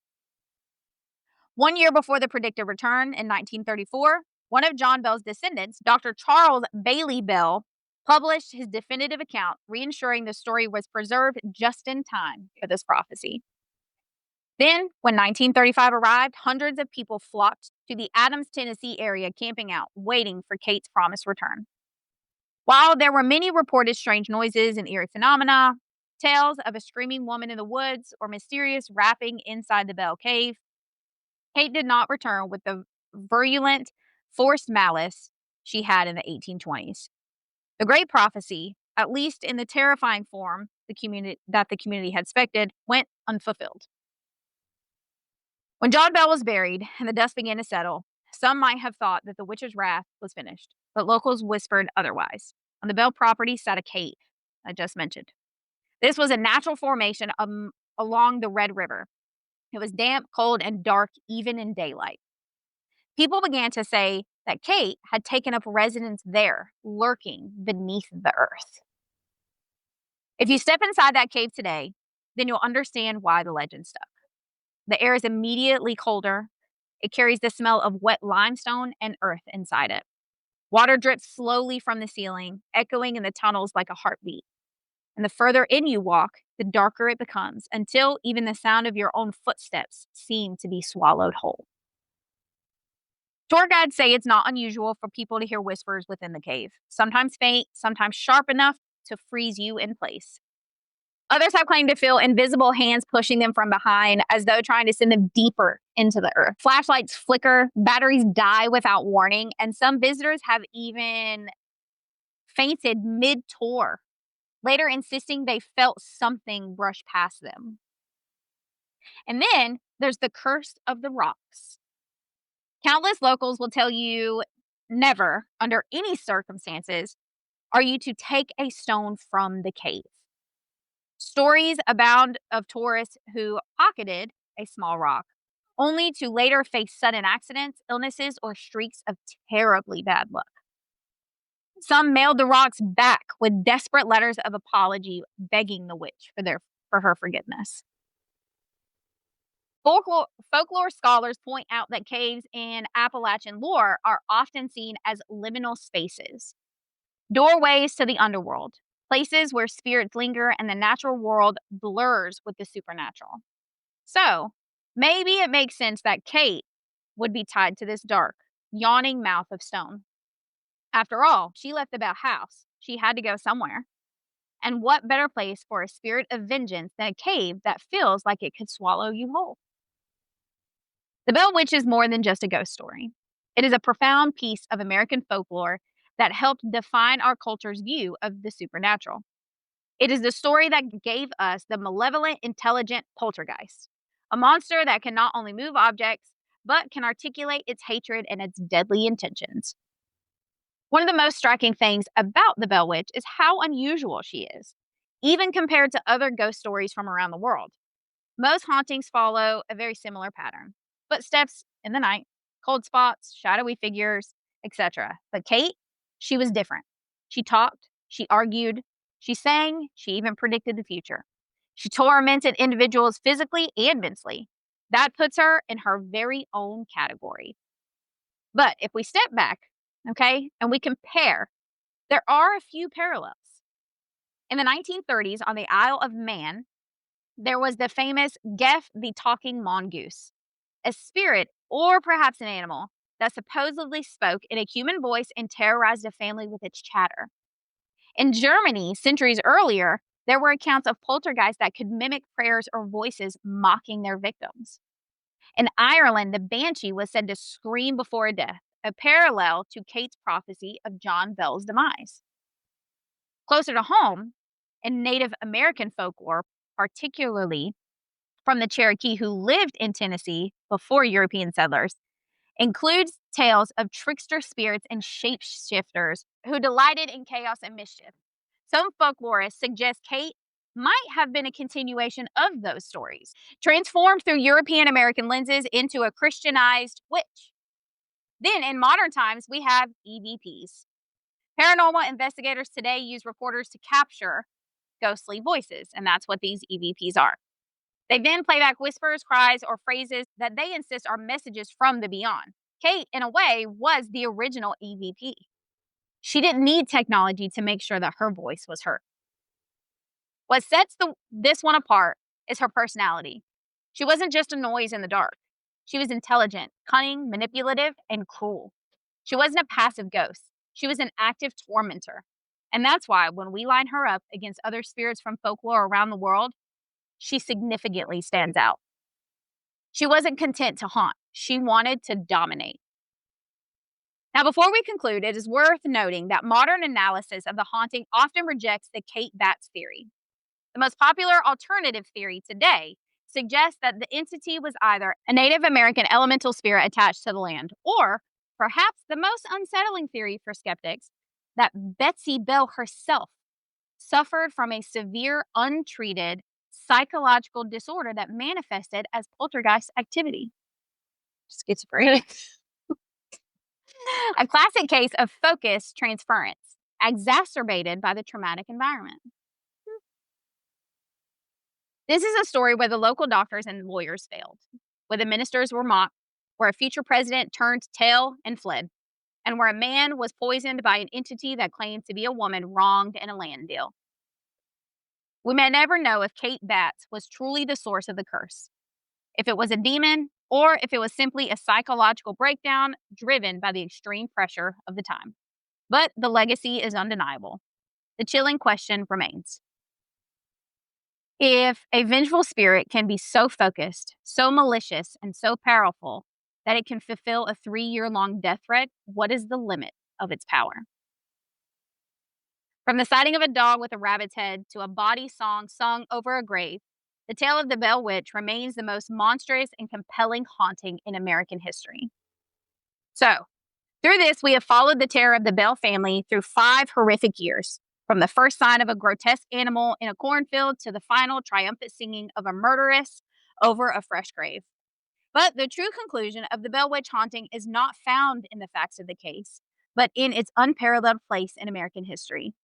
1 year before the predicted return in 1934, one of John Bell's descendants, Dr. Charles Bailey Bell, published his definitive account, reensuring the story was preserved just in time for this prophecy. Then, when 1935 arrived, hundreds of people flocked to the Adams, Tennessee area, camping out, waiting for Kate's promised return. While there were many reported strange noises and eerie phenomena, tales of a screaming woman in the woods or mysterious rapping inside the Bell Cave, Kate did not return with the virulent, forced malice she had in the 1820s. The Great Prophecy, at least in the terrifying form the community had expected, went unfulfilled. When John Bell was buried and the dust began to settle, some might have thought that the witch's wrath was finished, but locals whispered otherwise. On the Bell property sat a cave I just mentioned. This was a natural formation along the Red River. It was damp, cold, and dark even in daylight. People began to say that Kate had taken up residence there, lurking beneath the earth. If you step inside that cave today, then you'll understand why the legend stuck. The air is immediately colder. It carries the smell of wet limestone and earth inside it. Water drips slowly from the ceiling, echoing in the tunnels like a heartbeat. And the further in you walk, the darker it becomes, until even the sound of your own footsteps seem to be swallowed whole. Tour guides say it's not unusual for people to hear whispers within the cave, sometimes faint, sometimes sharp enough to freeze you in place. Others have claimed to feel invisible hands pushing them from behind as though trying to send them deeper into the earth. Flashlights flicker, batteries die without warning, and some visitors have even fainted mid-tour, later insisting they felt something brush past them. And then there's the curse of the rocks. Countless locals will tell you never, under any circumstances, are you to take a stone from the cave. Stories abound of tourists who pocketed a small rock, only to later face sudden accidents, illnesses, or streaks of terribly bad luck. Some mailed the rocks back with desperate letters of apology, begging the witch for her forgiveness. Folklore scholars point out that caves in Appalachian lore are often seen as liminal spaces, doorways to the underworld, places where spirits linger and the natural world blurs with the supernatural. So, maybe it makes sense that Kate would be tied to this dark, yawning mouth of stone. After all, she left the Bell house. She had to go somewhere. And what better place for a spirit of vengeance than a cave that feels like it could swallow you whole? The Bell Witch is more than just a ghost story. It is a profound piece of American folklore that helped define our culture's view of the supernatural. It is the story that gave us the malevolent, intelligent poltergeist, a monster that can not only move objects, but can articulate its hatred and its deadly intentions. One of the most striking things about the Bell Witch is how unusual she is, even compared to other ghost stories from around the world. Most hauntings follow a very similar pattern: footsteps in the night, cold spots, shadowy figures, etc. But Kate, she was different. She talked, she argued, she sang, she even predicted the future. She tormented individuals physically and mentally. That puts her in her very own category. But if we step back, okay, and we compare, there are a few parallels. In the 1930s, on the Isle of Man, there was the famous Geff the Talking Mongoose, a spirit, or perhaps an animal, that supposedly spoke in a human voice and terrorized a family with its chatter. In Germany, centuries earlier, there were accounts of poltergeists that could mimic prayers or voices mocking their victims. In Ireland, the banshee was said to scream before a death, a parallel to Kate's prophecy of John Bell's demise. Closer to home, in Native American folklore, particularly from the Cherokee who lived in Tennessee before European settlers, includes tales of trickster spirits and shapeshifters who delighted in chaos and mischief. Some folklorists suggest Kate might have been a continuation of those stories, transformed through European American lenses into a Christianized witch. Then, in modern times, we have EVPs. Paranormal investigators today use recorders to capture ghostly voices, and that's what these EVPs are. They then play back whispers, cries, or phrases that they insist are messages from the beyond. Kate, in a way, was the original EVP. She didn't need technology to make sure that her voice was heard. What sets this one apart is her personality. She wasn't just a noise in the dark. She was intelligent, cunning, manipulative, and cruel. She wasn't a passive ghost. She was an active tormentor. And that's why when we line her up against other spirits from folklore around the world, she significantly stands out. She wasn't content to haunt, she wanted to dominate. Now, before we conclude, it is worth noting that modern analysis of the haunting often rejects the Kate Batts theory. The most popular alternative theory today suggests that the entity was either a Native American elemental spirit attached to the land, or perhaps the most unsettling theory for skeptics, that Betsy Bell herself suffered from a severe, untreated psychological disorder that manifested as poltergeist activity. Schizophrenic. A classic case of focus transference, exacerbated by the traumatic environment. This is a story where the local doctors and lawyers failed, where the ministers were mocked, where a future president turned tail and fled, and where a man was poisoned by an entity that claimed to be a woman wronged in a land deal. We may never know if Kate Batts was truly the source of the curse, if it was a demon, or if it was simply a psychological breakdown driven by the extreme pressure of the time. But the legacy is undeniable. The chilling question remains: if a vengeful spirit can be so focused, so malicious, and so powerful that it can fulfill a 3-year-long death threat, what is the limit of its power? From the sighting of a dog with a rabbit's head to a bawdy song sung over a grave, the tale of the Bell Witch remains the most monstrous and compelling haunting in American history. So, through this, we have followed the terror of the Bell family through 5 horrific years, from the first sign of a grotesque animal in a cornfield to the final triumphant singing of a murderess over a fresh grave. But the true conclusion of the Bell Witch haunting is not found in the facts of the case, but in its unparalleled place in American history.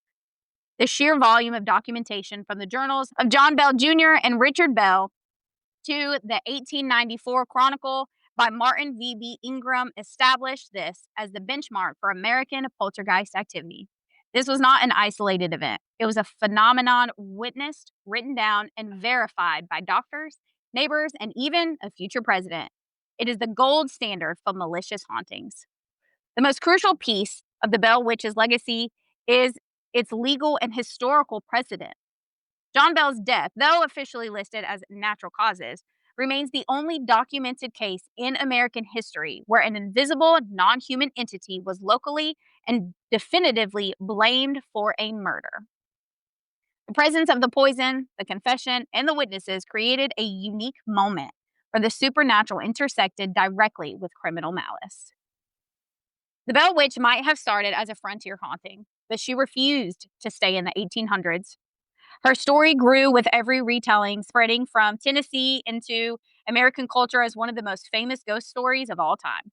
The sheer volume of documentation from the journals of John Bell Jr. and Richard Bell to the 1894 Chronicle by Martin V.B. Ingram established this as the benchmark for American poltergeist activity. This was not an isolated event. It was a phenomenon witnessed, written down, and verified by doctors, neighbors, and even a future president. It is the gold standard for malicious hauntings. The most crucial piece of the Bell Witch's legacy is its legal and historical precedent. John Bell's death, though officially listed as natural causes, remains the only documented case in American history where an invisible, non-human entity was locally and definitively blamed for a murder. The presence of the poison, the confession, and the witnesses created a unique moment where the supernatural intersected directly with criminal malice. The Bell Witch might have started as a frontier haunting, but she refused to stay in the 1800s. Her story grew with every retelling, spreading from Tennessee into American culture as one of the most famous ghost stories of all time.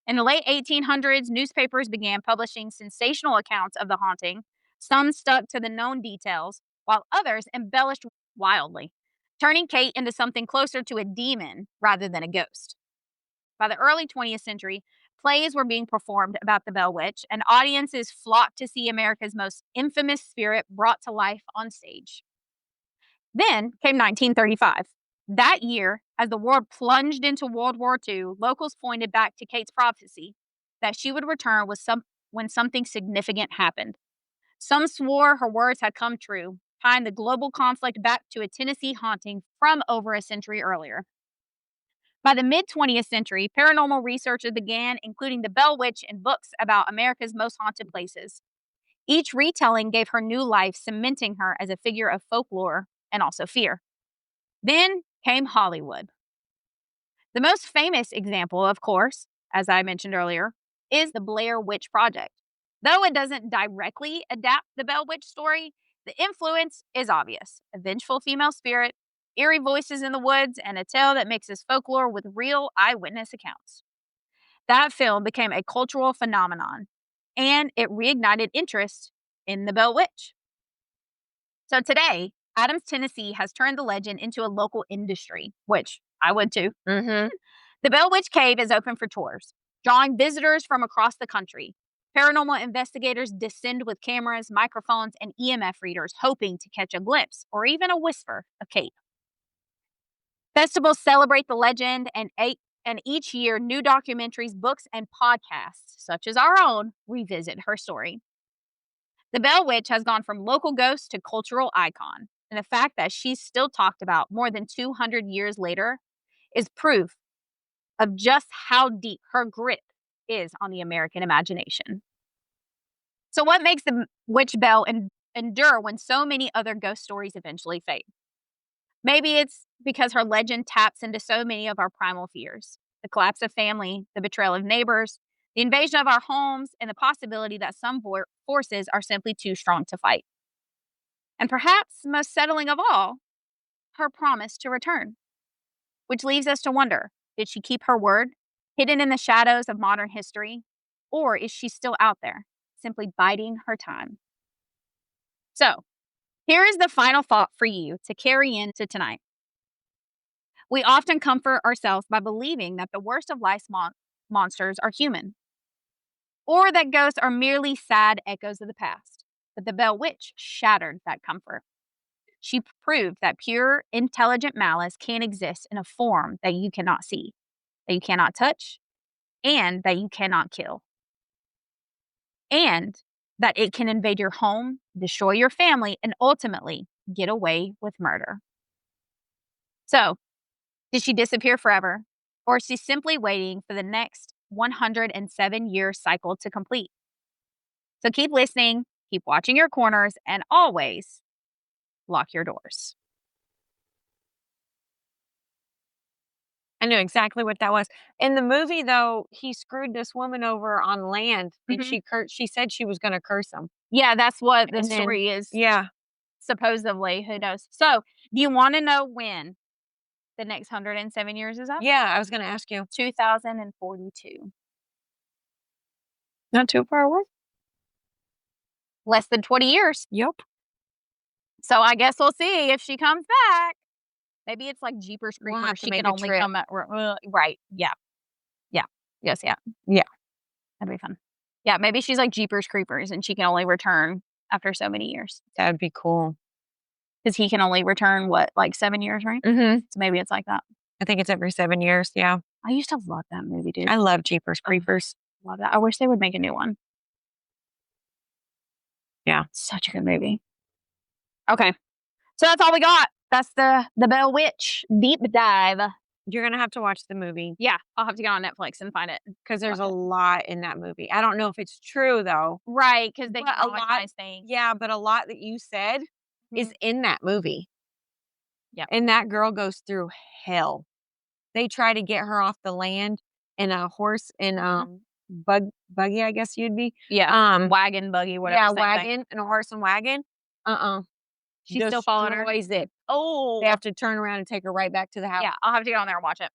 In the late 1800s, newspapers began publishing sensational accounts of the haunting. Some stuck to the known details, while others embellished wildly, turning Kate into something closer to a demon rather than a ghost. By the early 20th century, plays were being performed about the Bell Witch, and audiences flocked to see America's most infamous spirit brought to life on stage. Then came 1935. That year, as the world plunged into World War II, locals pointed back to Kate's prophecy that she would return when something significant happened. Some swore her words had come true, tying the global conflict back to a Tennessee haunting from over a century earlier. By the mid-20th century, paranormal researchers began including the Bell Witch in books about America's most haunted places. Each retelling gave her new life, cementing her as a figure of folklore and also fear. Then came Hollywood. The most famous example, of course, as I mentioned earlier, is the Blair Witch Project. Though it doesn't directly adapt the Bell Witch story, the influence is obvious. A vengeful female spirit, eerie voices in the woods, and a tale that mixes folklore with real eyewitness accounts. That film became a cultural phenomenon, and it reignited interest in the Bell Witch. So today, Adams, Tennessee has turned the legend into a local industry, which I would too. Mm-hmm. The Bell Witch Cave is open for tours, drawing visitors from across the country. Paranormal investigators descend with cameras, microphones, and EMF readers, hoping to catch a glimpse or even a whisper of Kate. Festivals celebrate the legend, and each year, new documentaries, books, and podcasts, such as our own, revisit her story. The Bell Witch has gone from local ghost to cultural icon, and the fact that she's still talked about more than 200 years later is proof of just how deep her grip is on the American imagination. So, what makes the witch bell endure when so many other ghost stories eventually fade? Maybe it's because her legend taps into so many of our primal fears: the collapse of family, the betrayal of neighbors, the invasion of our homes, and the possibility that some forces are simply too strong to fight. And perhaps most settling of all, her promise to return, which leaves us to wonder, did she keep her word, hidden in the shadows of modern history, or is she still out there, simply biding her time? So, here is the final thought for you to carry into tonight. We often comfort ourselves by believing that the worst of life's monsters are human, or that ghosts are merely sad echoes of the past. But the Bell Witch shattered that comfort. She proved that pure, intelligent malice can exist in a form that you cannot see, that you cannot touch, and that you cannot kill. And that it can invade your home, destroy your family, and ultimately get away with murder. So, did she disappear forever? Or is she simply waiting for the next 107-year cycle to complete? So keep listening, keep watching your corners, and always lock your doors. I knew exactly what that was. In the movie, though, he screwed this woman over on land, and Mhm. she said she was gonna curse him. Yeah, that's what the And then story is, yeah. supposedly. Who knows? So, do you want to know when the next 107 years is up? Yeah, I was gonna ask you. 2042. Not too far away. Less than 20 years. Yep. So, I guess we'll see if she comes back. Maybe it's like Jeepers We'll Creepers. have to She can make a only trip. come at right. Yeah. Yeah. Yes, yeah. Yeah. That'd be fun. Yeah, maybe she's like Jeepers Creepers and she can only return after so many years. That would be cool. Because he can only return, what, like 7 years, right? Mhm. So maybe it's like that. I think it's every 7 years, yeah. I used to love that movie, dude. I love Jeepers Creepers. Love that. I wish they would make a new one. Yeah. Such a good movie. Okay. So that's all we got. That's the Bell Witch deep dive. You're gonna have to watch the movie Yeah, I'll have to get on Netflix and find it. because there's a Watch it. lot in that movie. I don't know if it's true, though. Right, because they But a lot dramatize things. Yeah, but a lot that you said is Mhm. in that movie, Yep. and that girl goes through hell. They try to get her off the land in a horse and, buggy, I guess you'd be. Yeah. Wagon, buggy, whatever. Yeah, Same thing. wagon, and a horse and wagon. Uh-uh. She's still following her. Destroys it. Oh. They have to turn around and take her right back to the house. Yeah, I'll have to get on there and watch it.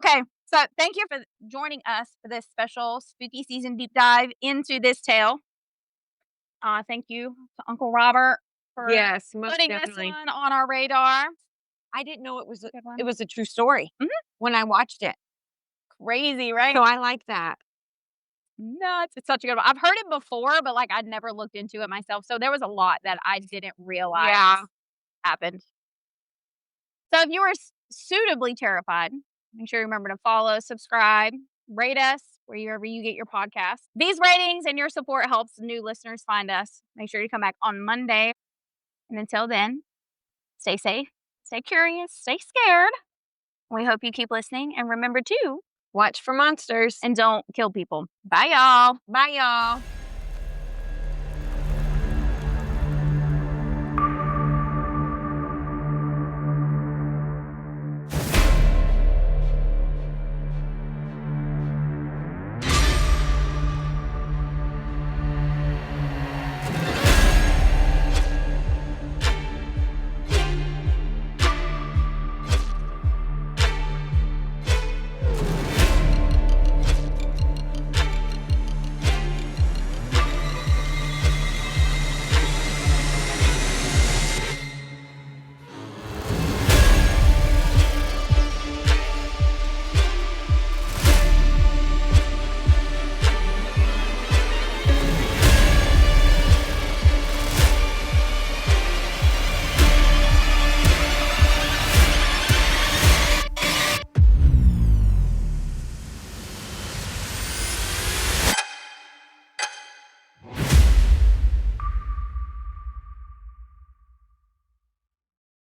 Okay, so thank you for joining us for this special spooky season deep dive into this tale. Thank you to Uncle Robert for Yes, most putting definitely. this one on our radar. I didn't know it was Good one. it was a true story Mhm. when I watched it. Crazy, right? So I like that. Nuts. It's such a good one. I've heard it before, but like I'd never looked into it myself. So there was a lot that I didn't realize Yeah. happened. So if you are suitably terrified, make sure you remember to follow, subscribe, rate us wherever you get your podcast. These ratings and your support helps new listeners find us. Make sure you come back on Monday. And until then, stay safe, stay curious, stay scared. We hope you keep listening and remember to Watch for monsters. and don't kill people. Bye, y'all. Bye, y'all.